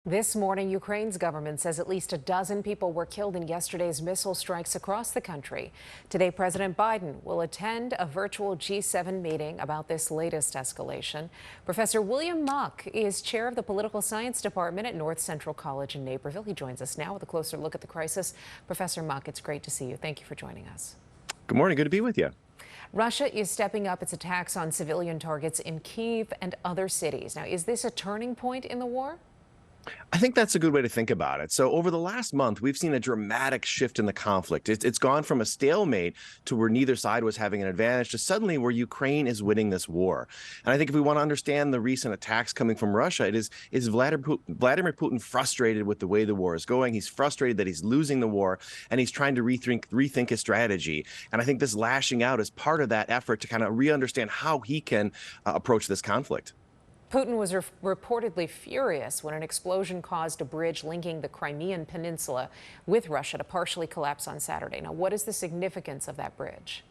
This morning, Ukraine's government says at least a dozen people were killed in yesterday's missile strikes across the country. Today, President Biden will attend a virtual G7 meeting about this latest escalation. Professor William Mock is chair of the political science department at North Central College in Naperville. He joins us now with a closer look at the crisis. Professor Mock, it's great to see you. Thank you for joining us. Good morning. Good to be with you. Russia is stepping up its attacks on civilian targets in Kyiv and other cities. Now, is this a turning point in the war? I think that's a good way to think about it. So over the last month, we've seen a dramatic shift in the conflict. It's gone from a stalemate to where neither side was having an advantage to suddenly where Ukraine is winning this war. And I think if we want to understand the recent attacks coming from Russia, is Vladimir Putin frustrated with the way the war is going. He's frustrated that he's losing the war, and he's trying to rethink his strategy. And I think this lashing out is part of that effort to kind of re-understand how he can approach this conflict. Putin was reportedly furious when an explosion caused a bridge linking the Crimean Peninsula with Russia to partially collapse on Saturday. Now, what is the significance of that bridge?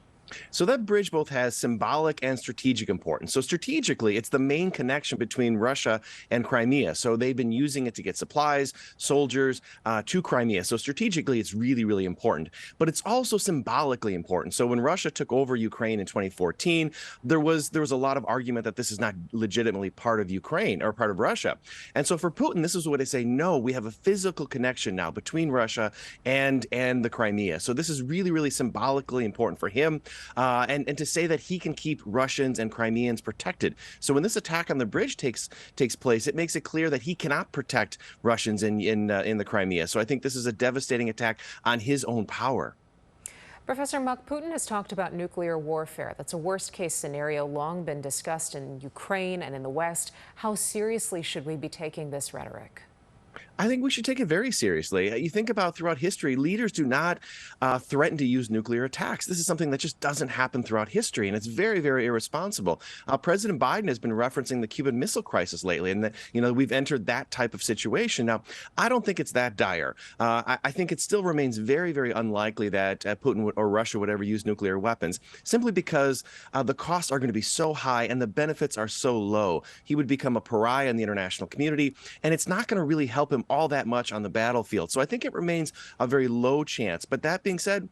So that bridge both has symbolic and strategic importance. So strategically, it's the main connection between Russia and Crimea. So they've been using it to get supplies, soldiers to Crimea. So strategically, it's really, really important. But it's also symbolically important. So when Russia took over Ukraine in 2014, there was a lot of argument that this is not legitimately part of Ukraine or part of Russia. And so for Putin, this is what they say, no, we have a physical connection now between Russia and the Crimea. So this is really, really symbolically important for him. And to say that he can keep Russians and Crimeans protected. So when this attack on the bridge takes place, it makes it clear that he cannot protect Russians in the Crimea. So I think this is a devastating attack on his own power. Professor Mock, Putin has talked about nuclear warfare. That's a worst-case scenario long been discussed in Ukraine and in the West. How seriously should we be taking this rhetoric? I think we should take it very seriously. You think about throughout history, leaders do not threaten to use nuclear attacks. This is something that just doesn't happen throughout history, and it's very, very irresponsible. President Biden has been referencing the Cuban Missile Crisis lately, and that we've entered that type of situation. Now, I don't think it's that dire. I think it still remains very, very unlikely that Putin or Russia would ever use nuclear weapons, simply because the costs are going to be so high and the benefits are so low. He would become a pariah in the international community, and it's not going to really help him all that much on the battlefield. So I think it remains a very low chance. But that being said,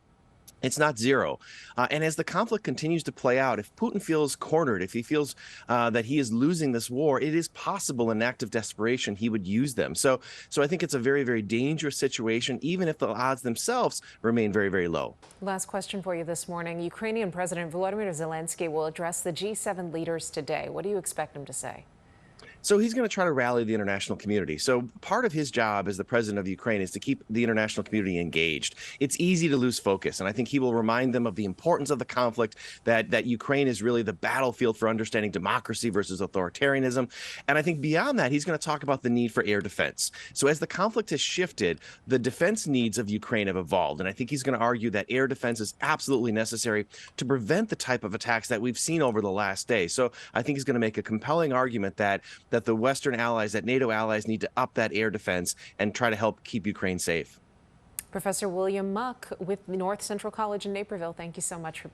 it's not zero. And as the conflict continues to play out, if Putin feels cornered, if he feels that he is losing this war, it is possible in an act of desperation he would use them. So I think it's a very, very dangerous situation, even if the odds themselves remain very, very low. Last question for you this morning. Ukrainian President Volodymyr Zelensky will address the G7 leaders today. What do you expect him to say? So he's going to try to rally the international community. So part of his job as the president of Ukraine is to keep the international community engaged. It's easy to lose focus, and I think he will remind them of the importance of the conflict, that Ukraine is really the battlefield for understanding democracy versus authoritarianism. And I think beyond that, he's going to talk about the need for air defense. So as the conflict has shifted, the defense needs of Ukraine have evolved, and I think he's going to argue that air defense is absolutely necessary to prevent the type of attacks that we've seen over the last day. So I think he's going to make a compelling argument that the Western allies, that NATO allies need to up that air defense and try to help keep Ukraine safe. Professor William Mock with North Central College in Naperville, thank you so much for